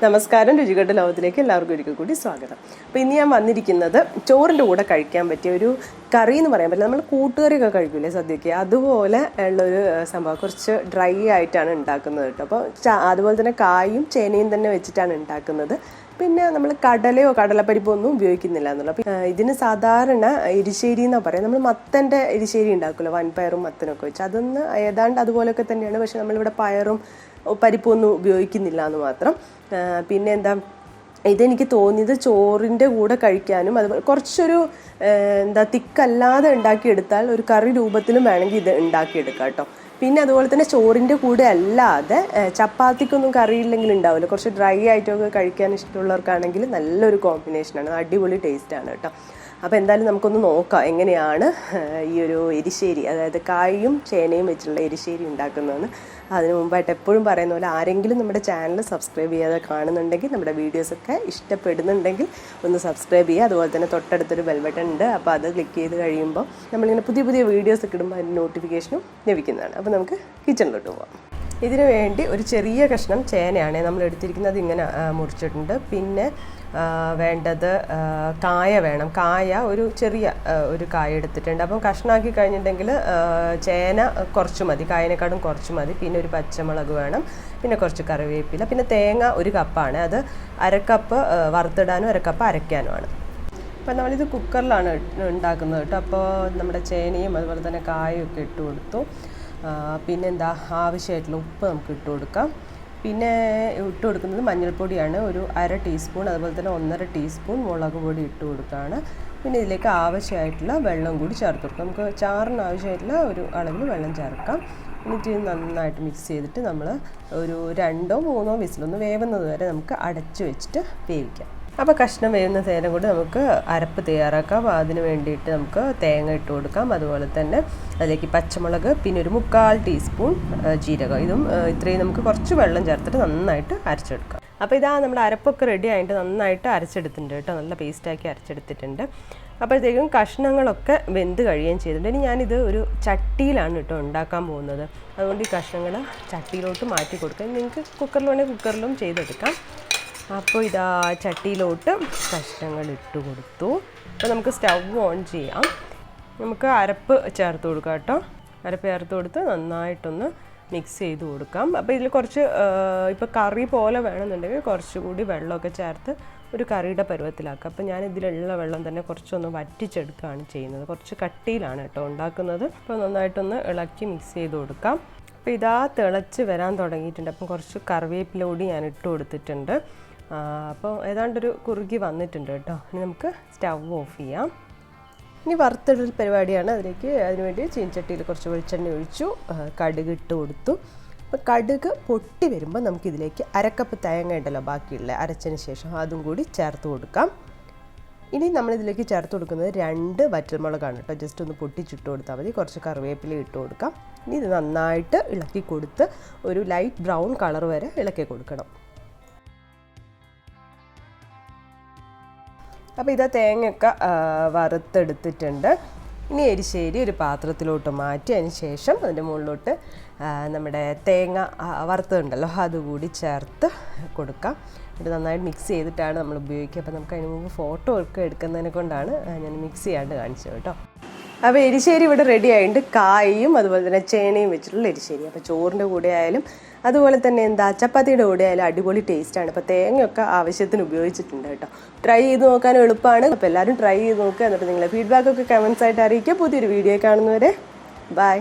നമസ്കാരം, രുചികെട്ട ലോകത്തിലേക്ക് എല്ലാവർക്കും ഒരിക്കൽ കൂടി സ്വാഗതം. അപ്പോൾ ഇന്ന് ഞാൻ വന്നിരിക്കുന്നത് ചോറിൻ്റെ കൂടെ കഴിക്കാൻ പറ്റിയ ഒരു കറി എന്ന് പറയാൻ പറ്റില്ല, നമ്മൾ കൂട്ടുകറിയൊക്കെ കഴിക്കൂലേ സദ്യക്ക്, അതുപോലെ ഉള്ളൊരു സംഭവം. കുറച്ച് ഡ്രൈ ആയിട്ടാണ് ഉണ്ടാക്കുന്നത് കേട്ടോ. അപ്പോൾ അതുപോലെ തന്നെ കായും ചേനയും തന്നെ വെച്ചിട്ടാണ് ഉണ്ടാക്കുന്നത്. പിന്നെ നമ്മൾ കടലയോ കടലപ്പരിപ്പോ ഒന്നും ഉപയോഗിക്കുന്നില്ല എന്നുള്ളത്. ഇതിന് സാധാരണ എരിശ്ശേരി എന്നാണ് പറയുക. നമ്മൾ മത്തൻ്റെ എരിശ്ശേരി ഉണ്ടാക്കുമല്ലോ, വൻപയറും മത്തനൊക്കെ വെച്ച്, അതൊന്ന് ഏതാണ്ട് അതുപോലെയൊക്കെ തന്നെയാണ്. പക്ഷെ നമ്മളിവിടെ പയറും പരിപ്പൊന്നും ഉപയോഗിക്കുന്നില്ല എന്ന് മാത്രം. പിന്നെ എന്താ, ഇതെനിക്ക് തോന്നിയത് ചോറിൻ്റെ കൂടെ കഴിക്കാനും അതുപോലെ കുറച്ചൊരു തിക്കല്ലാതെ ഉണ്ടാക്കിയെടുത്താൽ ഒരു കറി രൂപത്തിലും വേണമെങ്കിൽ ഇത് ഉണ്ടാക്കിയെടുക്കാം കേട്ടോ. പിന്നെ അതുപോലെ തന്നെ ചോറിൻ്റെ കൂടെ അല്ലാതെ ചപ്പാത്തിക്കൊന്നും കറിയില്ലെങ്കിൽ ഉണ്ടാവില്ല, കുറച്ച് ഡ്രൈ ആയിട്ടൊക്കെ കഴിക്കാൻ ഇഷ്ടമുള്ളവർക്കാണെങ്കിൽ നല്ലൊരു കോമ്പിനേഷനാണ്, അടിപൊളി ടേസ്റ്റാണ് കേട്ടോ. അപ്പോൾ എന്തായാലും നമുക്കൊന്ന് നോക്കാം എങ്ങനെയാണ് ഈ ഒരു എരിശ്ശേരി, അതായത് കായും ചേനയും വെച്ചുള്ള എരിശ്ശേരി ഉണ്ടാക്കുന്നതെന്ന്. അതിന് മുമ്പായിട്ട് എപ്പോഴും പറയുന്ന പോലെ ആരെങ്കിലും നമ്മുടെ ചാനൽ സബ്സ്ക്രൈബ് ചെയ്യാതെ കാണുന്നുണ്ടെങ്കിൽ, നമ്മുടെ വീഡിയോസൊക്കെ ഇഷ്ടപ്പെടുന്നുണ്ടെങ്കിൽ ഒന്ന് സബ്സ്ക്രൈബ് ചെയ്യുക. അതുപോലെ തന്നെ തൊട്ടടുത്തൊരു ബെൽ ബട്ടൺ ഉണ്ട്, അപ്പോൾ അത് ക്ലിക്ക് ചെയ്ത് കഴിയുമ്പോൾ നമ്മളിങ്ങനെ പുതിയ പുതിയ വീഡിയോസൊക്കെ ഇടുമ്പോൾ അതിൻ്റെ നോട്ടിഫിക്കേഷനും ലഭിക്കുന്നതാണ്. അപ്പോൾ നമുക്ക് കിച്ചണിലോട്ട് പോകാം. ഇതിനു വേണ്ടി ഒരു ചെറിയ കഷ്ണം ചേനയാണ് നമ്മൾ എടുത്തിരിക്കുന്നത്, ഇങ്ങനെ മുറിച്ചിട്ടുണ്ട്. പിന്നെ വേണ്ടത് കായ വേണം. കായ ഒരു ചെറിയ ഒരു കായ എടുത്തിട്ടുണ്ട്. അപ്പം കഷ്ണമാക്കി കഴിഞ്ഞിട്ടുണ്ടെങ്കിൽ ചേന കുറച്ച് മതി, കായനേക്കാളും കുറച്ച് മതി. പിന്നെ ഒരു പച്ചമുളക് വേണം, പിന്നെ കുറച്ച് കറിവേപ്പില, പിന്നെ തേങ്ങ ഒരു കപ്പാണ്, അത് അരക്കപ്പ് വറുത്തിടാനും അരക്കപ്പ് അരയ്ക്കാനുമാണ്. അപ്പം നമ്മളിത് കുക്കറിലാണ് ഉണ്ടാക്കുന്നത് കേട്ടോ. അപ്പോൾ നമ്മുടെ ചേനയും അതുപോലെ തന്നെ കായും ഒക്കെ ഇട്ട് കൊടുത്തു. പിന്നെന്താ, ആവശ്യമായിട്ടുള്ള ഉപ്പ് നമുക്ക് ഇട്ട് കൊടുക്കാം. പിന്നെ ഇട്ട് കൊടുക്കുന്നത് മഞ്ഞൾപ്പൊടിയാണ്, ഒരു 1/2 ടീസ്പൂൺ. അതുപോലെ തന്നെ 1.5 ടീസ്പൂൺ മുളക് പൊടി ഇട്ട് കൊടുക്കുകയാണ്. പിന്നെ ഇതിലേക്ക് ആവശ്യമായിട്ടുള്ള വെള്ളം കൂടി ചേർത്ത് കൊടുക്കാം. നമുക്ക് ചാറിന് ആവശ്യമായിട്ടുള്ള ഒരു അളവിൽ വെള്ളം ചേർക്കാം. എന്നിട്ട് നന്നായിട്ട് മിക്സ് ചെയ്തിട്ട് നമ്മൾ ഒരു 2 or 3 വിസിലൊന്ന് വേവുന്നത് വരെ നമുക്ക് അടച്ചു വെച്ചിട്ട് വേവിക്കാം. അപ്പോൾ കഷ്ണം വേവുന്ന നേരം കൊണ്ട് നമുക്ക് അരപ്പ് തയ്യാറാക്കാം. അതിന് വേണ്ടിയിട്ട് നമുക്ക് തേങ്ങ ഇട്ട് കൊടുക്കാം. അതുപോലെ തന്നെ അതിലേക്ക് പച്ചമുളക്, പിന്നെ ഒരു 1/4 ടീസ്പൂൺ ജീരകം, ഇതും ഇത്രയും നമുക്ക് കുറച്ച് വെള്ളം ചേർത്തിട്ട് നന്നായിട്ട് അരച്ചെടുക്കാം. അപ്പോൾ ഇതാ നമ്മുടെ അരപ്പൊക്കെ റെഡി ആയിട്ട് നന്നായിട്ട് അരച്ചെടുത്തിട്ടുണ്ട് കേട്ടോ, നല്ല പേസ്റ്റാക്കി അരച്ചെടുത്തിട്ടുണ്ട്. അപ്പോഴത്തേക്കും കഷ്ണങ്ങളൊക്കെ വെന്ത് കഴിയുകയും ചെയ്തിട്ടുണ്ട്. ഇനി ഞാനിത് ഒരു ചട്ടിയിലാണ് കേട്ടോ ഉണ്ടാക്കാൻ പോകുന്നത്. അതുകൊണ്ട് ഈ കഷ്ണങ്ങൾ ചട്ടിയിലോട്ട് മാറ്റി കൊടുക്കാം. നിങ്ങൾക്ക് കുക്കറിൽ വേണമെങ്കിൽ കുക്കറിലും ചെയ്തെടുക്കാം. അപ്പോൾ ഇതാ ചട്ടിയിലോട്ട് കഷ്ണങ്ങൾ ഇട്ട് കൊടുത്തു. അപ്പോൾ നമുക്ക് സ്റ്റവ് ഓൺ ചെയ്യാം. നമുക്ക് അരപ്പ് ചേർത്ത് കൊടുക്കാം കേട്ടോ. അരപ്പ് ചേർത്ത് കൊടുത്ത് നന്നായിട്ടൊന്ന് മിക്സ് ചെയ്ത് കൊടുക്കാം. അപ്പോൾ ഇതിൽ കുറച്ച് ഇപ്പോൾ കറി പോലെ വേണമെന്നുണ്ടെങ്കിൽ കുറച്ചുകൂടി വെള്ളമൊക്കെ ചേർത്ത് ഒരു കറിയുടെ പരുവത്തിലാക്കുക. അപ്പോൾ ഞാൻ ഇതിലുള്ള വെള്ളം തന്നെ കുറച്ചൊന്ന് വറ്റിച്ചെടുക്കുകയാണ് ചെയ്യുന്നത്. കുറച്ച് കട്ടിയിലാണ് കേട്ടോ ഉണ്ടാക്കുന്നത്. അപ്പോൾ നന്നായിട്ടൊന്ന് ഇളക്കി മിക്സ് ചെയ്ത് കൊടുക്കാം. അപ്പോൾ ഇതാ തിളച്ച് വരാൻ തുടങ്ങിയിട്ടുണ്ട്. അപ്പം കുറച്ച് കറിവേപ്പില കൂടി ഞാൻ ഇട്ട് കൊടുത്തിട്ടുണ്ട്. അപ്പോൾ ഏതാണ്ടൊരു കുറുകി വന്നിട്ടുണ്ട് കേട്ടോ. ഇനി നമുക്ക് സ്റ്റവ് ഓഫ് ചെയ്യാം. ഇനി വറുത്തിടൽ പരിപാടിയാണ്. അതിനുവേണ്ടി ചീനച്ചട്ടിയിൽ കുറച്ച് വെളിച്ചെണ്ണ ഒഴിച്ചു, കടുക് ഇട്ട് കൊടുത്തു. അപ്പോൾ കടുക് പൊട്ടി വരുമ്പോൾ നമുക്കിതിലേക്ക് അരക്കപ്പ് തേങ്ങ ഉണ്ടല്ലോ ബാക്കിയുള്ള അരച്ചതിന് ശേഷം, അതും കൂടി ചേർത്ത് കൊടുക്കാം. ഇനി നമ്മളിതിലേക്ക് ചേർത്ത് കൊടുക്കുന്നത് 2 വറ്റൽമുളകാണ് കേട്ടോ. ജസ്റ്റ് ഒന്ന് പൊട്ടിച്ചിട്ട് കൊടുത്താൽ മതി. കുറച്ച് കറിവേപ്പില ഇട്ട് കൊടുക്കാം. ഇനി ഇത് നന്നായിട്ട് ഇളക്കി കൊടുത്ത് ഒരു ലൈറ്റ് ബ്രൗൺ കളർ വരെ ഇളക്കി കൊടുക്കണം. അപ്പോൾ ഇതാ തേങ്ങയൊക്കെ വറുത്തെടുത്തിട്ടുണ്ട്. ഇനി എരിശ്ശേരി ഒരു പാത്രത്തിലോട്ട് മാറ്റി അതിന് ശേഷം അതിൻ്റെ മുകളിലോട്ട് നമ്മുടെ തേങ്ങ വറുത്തുണ്ടല്ലോ അതുകൂടി ചേർത്ത് കൊടുക്കാം. ഇത് നന്നായിട്ട് മിക്സ് ചെയ്തിട്ടാണ് നമ്മൾ ഉപയോഗിക്കുക. അപ്പോൾ നമുക്ക് അതിന് മുമ്പ് ഫോട്ടോ ഒക്കെ എടുക്കുന്നതിനെ കൊണ്ടാണ് ഞാൻ മിക്സ് ചെയ്യാണ്ട് കാണിച്ചത് കേട്ടോ. അപ്പോൾ എരിശ്ശേരി ഇവിടെ റെഡി ആയിട്ടുണ്ട്. കായും അതുപോലെ തന്നെ ചേനയും വെച്ചിട്ടുള്ള എരിശ്ശേരി. അപ്പോൾ ചോറിൻ്റെ കൂടെ ആയാലും അതുപോലെ തന്നെ ചപ്പാത്തിയുടെ കൂടെ ആയാലും അടിപൊളി ടേസ്റ്റാണ്. അപ്പോൾ തേങ്ങയൊക്കെ ആവശ്യത്തിന് ഉപയോഗിച്ചിട്ടുണ്ട് കേട്ടോ. ട്രൈ ചെയ്ത് നോക്കാനും എളുപ്പമാണ്. അപ്പോൾ എല്ലാവരും ട്രൈ ചെയ്ത് നോക്കുക. എന്നിട്ട് നിങ്ങളെ ഫീഡ്ബാക്കൊക്കെ കമൻസ് ആയിട്ട് അറിയിക്കുക. പുതിയൊരു വീഡിയോ കാണുന്നവരെ ബൈ.